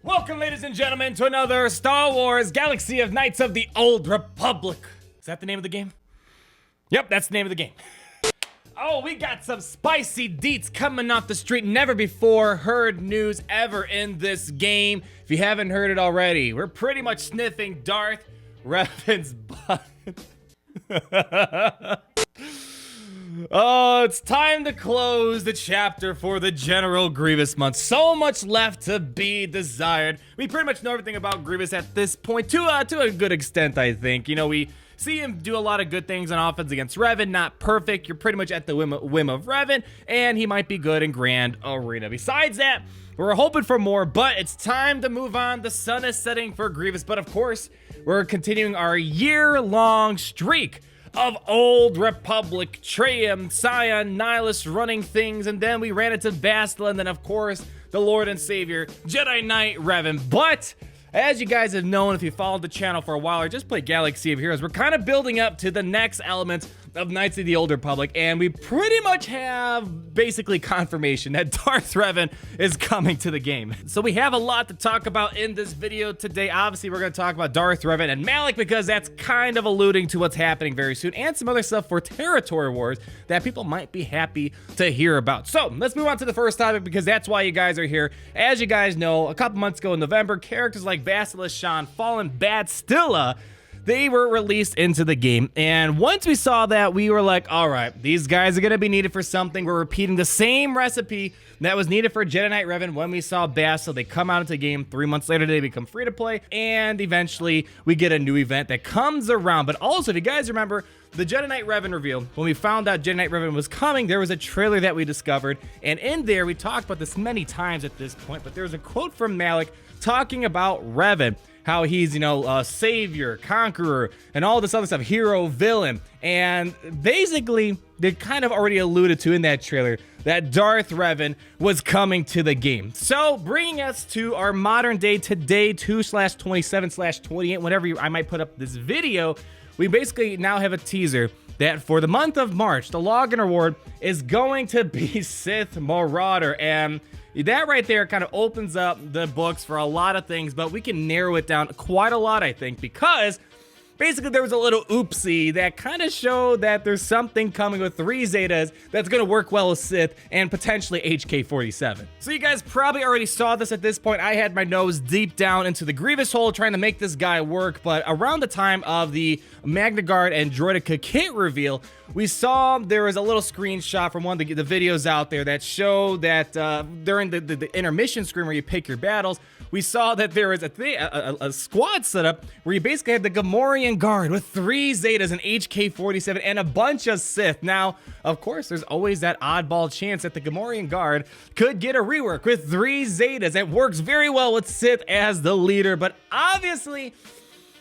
Welcome, ladies and gentlemen, to another Star Wars Galaxy of Knights of the Old Republic. Is that the name of the game? Yep, that's the name of the game. Oh, we got some spicy deets coming off the street. Never before heard news ever in this game. If you haven't heard it already, we're pretty much sniffing Darth Revan's butt. Oh, it's time to close the chapter for the General Grievous month. So much left to be desired. We pretty much know everything about Grievous at this point, to a good extent, I think. You know, we see him do a lot of good things on offense against Revan. Not perfect. You're pretty much at the whim of Revan, and he might be good in Grand Arena. Besides that, we're hoping for more, but it's time to move on. The sun is setting for Grievous, but of course, we're continuing our year-long streak of Old Republic, Trium, Scion, Nihilus running things, and then we ran into Bastila, and then of course, the Lord and Savior, Jedi Knight Revan. But as you guys have known, if you followed the channel for a while or just played Galaxy of Heroes, we're kind of building up to the next element of Knights of the Old Republic, and we pretty much have basically confirmation that Darth Revan is coming to the game. So we have a lot to talk about in this video today. Obviously, we're going to talk about Darth Revan and Malak because that's kind of alluding to what's happening very soon, and some other stuff for Territory Wars that people might be happy to hear about. So let's move on to the first topic because that's why you guys are here. As you guys know, a couple months ago in November, characters like Bastila Shan, Fallen Bastila, they were released into the game, and once we saw that, we were like, all right, these guys are going to be needed for something. We're repeating the same recipe that was needed for Jedi Knight Revan when we saw Bastila. They come out into the game. 3 months later, they become free to play, and eventually we get a new event that comes around. But also, if you guys remember, the Jedi Knight Revan reveal, when we found out Jedi Knight Revan was coming, there was a trailer that we discovered, and in there, we talked about this many times at this point, but there's a quote from Malak talking about Revan, how he's, you know, savior, conqueror, and all this other stuff, hero, villain. And basically, they kind of already alluded to in that trailer that Darth Revan was coming to the game. So, bringing us to our modern day today, 2/27/28, whenever I might put up this video, we basically now have a teaser that for the month of March, the login reward is going to be Sith Marauder. And that right there kind of opens up the books for a lot of things, but we can narrow it down quite a lot, I think, because basically there was a little oopsie that kind of showed that there's something coming with 3 Zetas that's going to work well with Sith and potentially HK-47. So you guys probably already saw this at this point. I had my nose deep down into the Grievous hole trying to make this guy work, but around the time of the Magna Guard and Droideka kit reveal, we saw there was a little screenshot from one of the videos out there that showed that during the intermission screen where you pick your battles, we saw that there was a squad setup where you basically had the Gamorrean Guard with 3 Zetas and HK-47 and a bunch of Sith. Now, of course, there's always that oddball chance that the Gamorrean Guard could get a rework with 3 Zetas. It works very well with Sith as the leader, but obviously,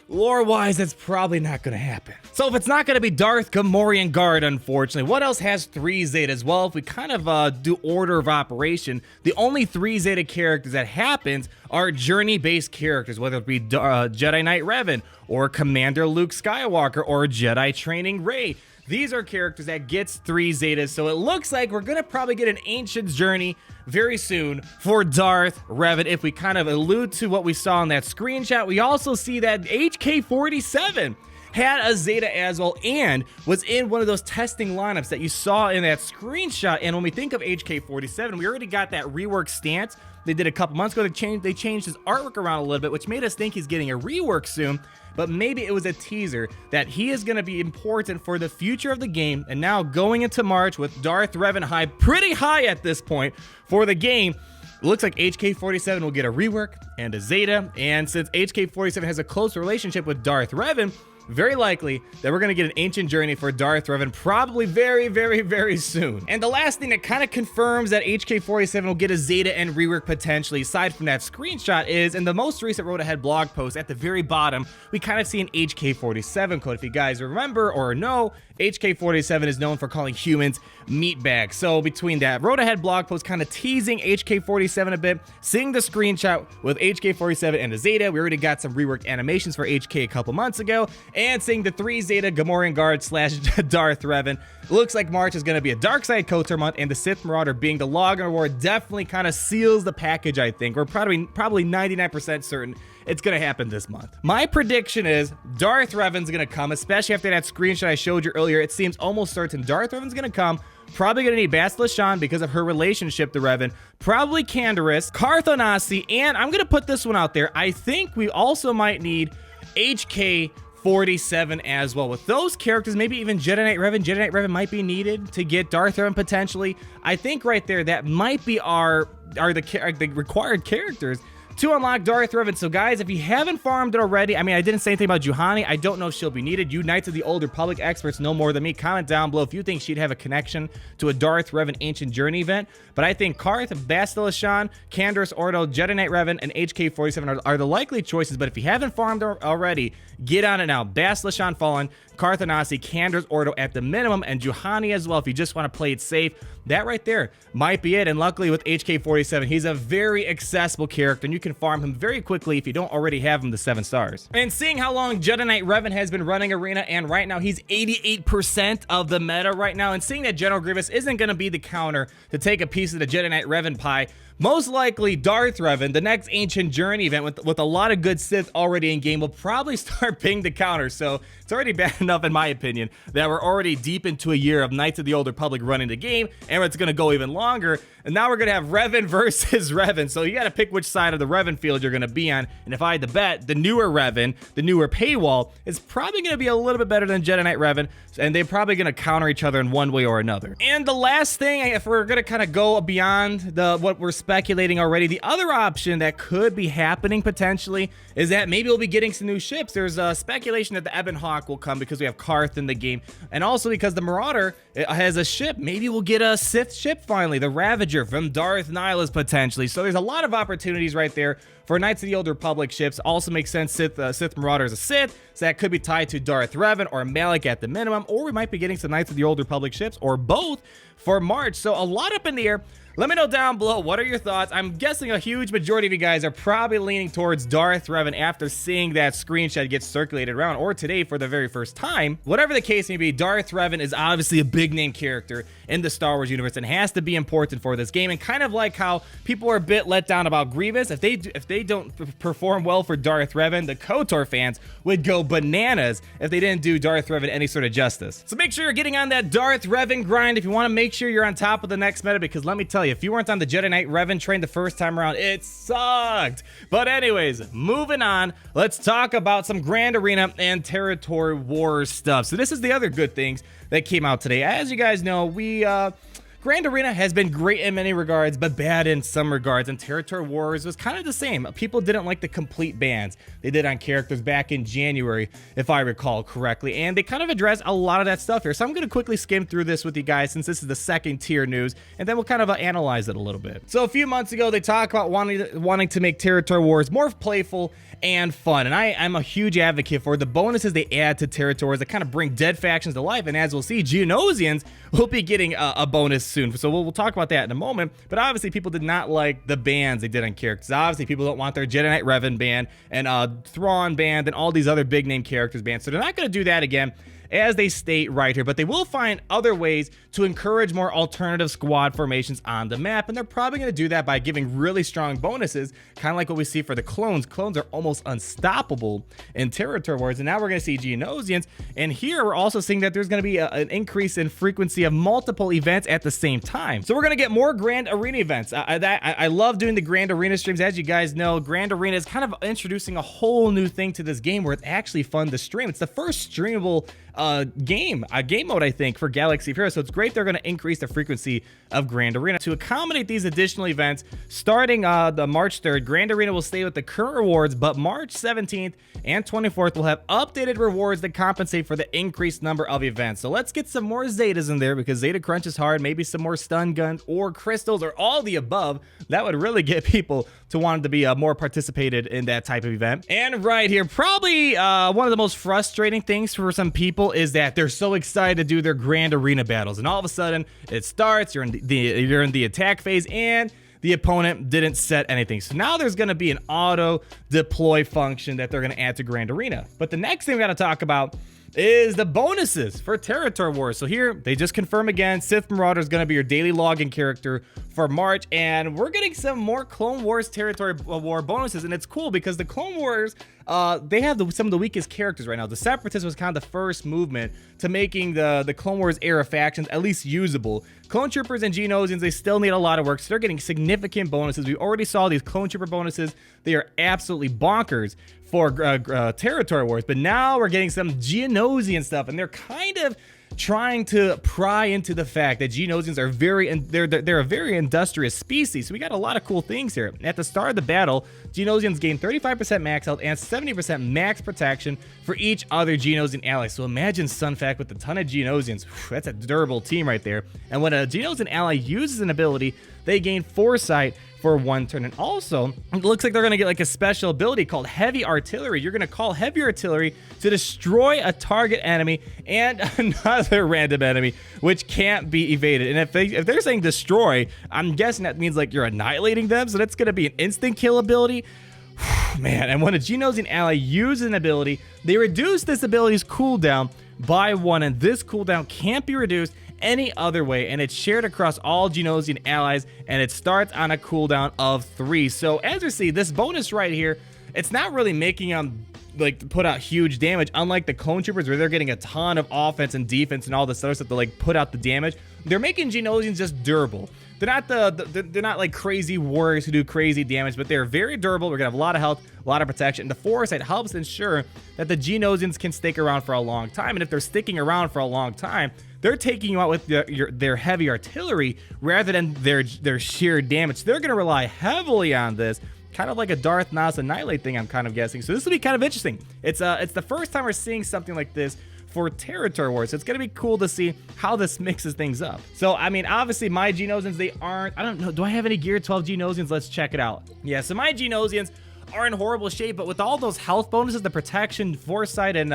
lore-wise, that's probably not going to happen. So if it's not going to be Darth Gamorrean Guard, unfortunately, what else has 3 Zetas? Well, if we kind of do order of operation, the only 3 Zeta characters that happens are journey-based characters, whether it be Jedi Knight Revan, or Commander Luke Skywalker, or Jedi Training Rey. These are characters that gets 3 Zetas, so it looks like we're gonna probably get an Ancient Journey very soon for Darth Revan. If we kind of allude to what we saw in that screenshot, we also see that HK-47 had a Zeta as well and was in one of those testing lineups that you saw in that screenshot. And when we think of HK-47, we already got that rework stance they did a couple months ago. They changed his artwork around a little bit, which made us think he's getting a rework soon. But maybe it was a teaser that he is going to be important for the future of the game. And now going into March with Darth Revan high, pretty high at this point for the game, it looks like HK-47 will get a rework and a Zeta. And since HK-47 has a close relationship with Darth Revan, very likely that we're going to get an Ancient Journey for Darth Revan probably very, very, very soon. And the last thing that kind of confirms that HK-47 will get a Zeta and rework potentially, aside from that screenshot, is in the most recent Road Ahead blog post at the very bottom, we kind of see an HK-47 code. If you guys remember or know, HK-47 is known for calling humans meatbags. So between that Road Ahead blog post kind of teasing HK-47 a bit, seeing the screenshot with HK-47 and a Zeta, we already got some reworked animations for HK a couple months ago, and seeing the 3 Zeta Gamorrean Guard / Darth Revan. Looks like March is going to be a dark side KOTOR month, and the Sith Marauder being the login reward definitely kind of seals the package, I think. We're probably 99% certain it's going to happen this month. My prediction is Darth Revan's going to come, especially after that screenshot I showed you earlier. It seems almost certain Darth Revan's going to come. Probably going to need Bastila Shan because of her relationship to Revan. Probably Canderous, Carth Onasi, and I'm going to put this one out there. I think we also might need HK-47 as well. With those characters, maybe even Jedi Knight Revan. Jedi Knight Revan might be needed to get Darth Revan potentially. I think right there, that might be the required characters to unlock Darth Revan. So guys, if you haven't farmed it already, I mean, I didn't say anything about Juhani. I don't know if she'll be needed. You Knights of the Old Republic experts know more than me. Comment down below if you think she'd have a connection to a Darth Revan Ancient Journey event. But I think Carth, Bastila Shan, Canderous Ordo, Jedi Knight Revan, and HK-47 are the likely choices. But if you haven't farmed already, get on it now. Bastila Shan Fallen, Carth Onasi, Canderous Ordo at the minimum, and Juhani as well if you just want to play it safe. That right there might be it. And luckily with HK-47, he's a very accessible character, and you can farm him very quickly if you don't already have him to 7 stars. And seeing how long Jedi Knight Revan has been running Arena, and right now he's 88% of the meta right now, and seeing that General Grievous isn't going to be the counter to take a piece of the Jedi Knight Revan pie, most likely Darth Revan, the next Ancient Journey event with a lot of good Sith already in game, will probably start being the counter. So it's already bad enough, in my opinion, that we're already deep into a year of Knights of the Old Republic running the game, and it's going to go even longer. And now we're going to have Revan versus Revan. So you got to pick which side of the Revan field you're going to be on. And if I had to bet, the newer Revan, the newer paywall, is probably going to be a little bit better than Jedi Knight Revan. And they're probably going to counter each other in one way or another. And the last thing, if we're going to kind of go beyond what we're speculating already, the other option that could be happening potentially is that maybe we'll be getting some new ships. There's speculation that the Ebon Hawk will come because we have Carth in the game. And also because the Marauder has a ship. Maybe we'll get a Sith ship finally, the Ravager from Darth Nihilus potentially. So there's a lot of opportunities right there for Knights of the Old Republic ships. Also makes sense, Sith Marauder is a Sith, so that could be tied to Darth Revan or Malik at the minimum, or we might be getting some Knights of the Old Republic ships, or both for March. So a lot up in the air. Let me know down below, what are your thoughts? I'm guessing a huge majority of you guys are probably leaning towards Darth Revan after seeing that screenshot get circulated around, or today for the very first time. Whatever the case may be, Darth Revan is obviously a big name character in the Star Wars universe and has to be important for this game. And kind of like how people are a bit let down about Grievous, if they don't perform well for Darth Revan, the KOTOR fans would go bananas if they didn't do Darth Revan any sort of justice. So make sure you're getting on that Darth Revan grind if you want to make sure you're on top of the next meta, because let me tell you, if you weren't on the Jedi Knight Revan train the first time around, it sucked. But anyways, moving on, let's talk about some Grand Arena and Territory Wars stuff. So this is the other good things that came out today. As you guys know, Grand Arena has been great in many regards, but bad in some regards, and Territory Wars was kind of the same. People didn't like the complete bans they did on characters back in January, if I recall correctly, and they kind of addressed a lot of that stuff here. So I'm going to quickly skim through this with you guys since this is the second tier news, and then we'll kind of analyze it a little bit. So a few months ago, they talked about wanting to make Territory Wars more playful and fun, and I'm a huge advocate for the bonuses they add to territories that kind of bring dead factions to life. And as we'll see, Geonosians will be getting a bonus soon, so we'll talk about that in a moment. But obviously people did not like the bans they did on characters. Obviously people don't want their Jedi Knight Revan banned and Thrawn banned and all these other big name characters banned, so they're not going to do that again, as they state right here. But they will find other ways to encourage more alternative squad formations on the map, and they're probably going to do that by giving really strong bonuses, kind of like what we see for the clones. Clones are almost unstoppable in Territory Wars, and now we're going to see Geonosians, and here we're also seeing that there's going to be an increase in frequency of multiple events at the same time. So we're going to get more Grand Arena events. I love doing the Grand Arena streams. As you guys know, Grand Arena is kind of introducing a whole new thing to this game where it's actually fun to stream. It's the first streamable game mode, I think, for Galaxy of Heroes. So it's great they're going to increase the frequency of Grand Arena to accommodate these additional events. Starting the March 3rd, Grand Arena will stay with the current rewards, but March 17th and 24th will have updated rewards that compensate for the increased number of events. So let's get some more Zetas in there, because Zeta Crunch is hard. Maybe some more stun guns or crystals or all the above. That would really get people to want to be more participated in that type of event. And right here, probably one of the most frustrating things for some people is that they're so excited to do their Grand Arena battles, and all of a sudden it starts, you're in the attack phase, and the opponent didn't set anything. So now there's going to be an auto deploy function that they're going to add to Grand Arena. But the next thing we got to talk about is the bonuses for Territory Wars. So here, they just confirm again, Sith Marauder is going to be your daily login character for March, and we're getting some more Clone Wars Territory War bonuses, and it's cool because the Clone Wars, they have some of the weakest characters right now. The Separatist was kind of the first movement to making the Clone Wars era factions at least usable. Clone Troopers and Geonosians, they still need a lot of work, so they're getting significant bonuses. We already saw these Clone Trooper bonuses. They are absolutely bonkers for Territory Wars, but now we're getting some Geonosian stuff, and they're kind of trying to pry into the fact that Geonosians are they're a very industrious species. So we got a lot of cool things here. At the start of the battle, Geonosians gain 35% max health and 70% max protection for each other Geonosian ally. So imagine Sunfac with a ton of Geonosians. That's a durable team right there. And when a Geonosian ally uses an ability, they gain foresight for 1 turn. And also, it looks like they're going to get like a special ability called Heavy Artillery. You're going to call Heavy Artillery to destroy a target enemy and another random enemy, which can't be evaded. And if they're saying destroy, I'm guessing that means like you're annihilating them. So that's going to be an instant kill ability. Man, and when a Geonosian ally uses an ability, they reduce this ability's cooldown by 1, and this cooldown can't be reduced any other way, and it's shared across all Geonosian allies, and it starts on a cooldown of 3. So as you see, this bonus right here, it's not really making them like put out huge damage, unlike the Clone Troopers where they're getting a ton of offense and defense and all this other stuff to like put out the damage. They're making Geonosians just durable. They're not they're not like crazy warriors who do crazy damage, but they're very durable. We're gonna have a lot of health, a lot of protection. And the foresight helps ensure that the Geonosians can stick around for a long time. And if they're sticking around for a long time, they're taking you out with their heavy artillery rather than their sheer damage. They're gonna rely heavily on this, kind of like a Darth Nas Annihilate thing, I'm kind of guessing. So this will be kind of interesting. It's the first time we're seeing something like this for Territory Wars. So it's gonna be cool to see how this mixes things up. So I mean, obviously my Geonosians, they aren't, I don't know, do I have any Gear 12 Geonosians? Let's check it out. Yeah, so my Geonosians are in horrible shape, but with all those health bonuses, the protection, foresight, and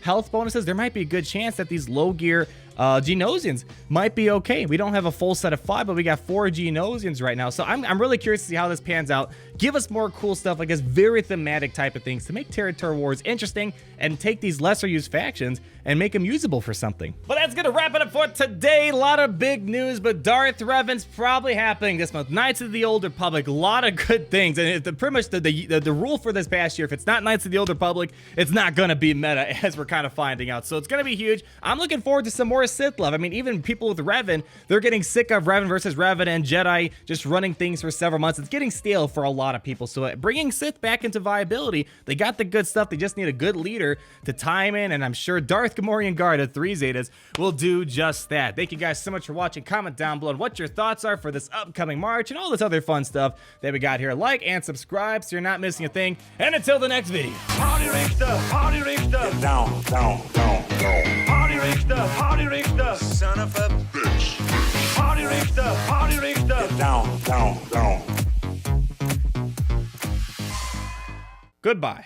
health bonuses, there might be a good chance that these low gear Geonosians might be okay. We don't have a full set of 5, but we got 4 Geonosians right now. So I'm really curious to see how this pans out. Give us more cool stuff like this, very thematic type of things to make Territory Wars interesting and take these lesser used factions and make them usable for something. But that's gonna wrap it up for today. A lot of big news, but Darth Revan's probably happening this month. Knights of the Old Republic, a lot of good things. And pretty much the rule for this past year, if it's not Knights of the Old Republic, it's not gonna be meta, as we're kind of finding out. So it's gonna be huge. I'm looking forward to some more Sith love. I mean, even people with Revan, they're getting sick of Revan versus Revan and Jedi just running things for several months. It's getting stale for a lot of people. So bringing Sith back into viability, they got the good stuff. They just need a good leader to time in, and I'm sure Darth Gamorrean Guard at 3 Zetas will do just that. Thank you guys so much for watching. Comment down below on what your thoughts are for this upcoming March and all this other fun stuff that we got here. Like and subscribe so you're not missing a thing. And until the next video. Party Richter, Party Richter. Down, down, down, down. Party Richter, Party Richter. Son of a bitch. Party Richter, Party Richter. Down, down, down. Goodbye.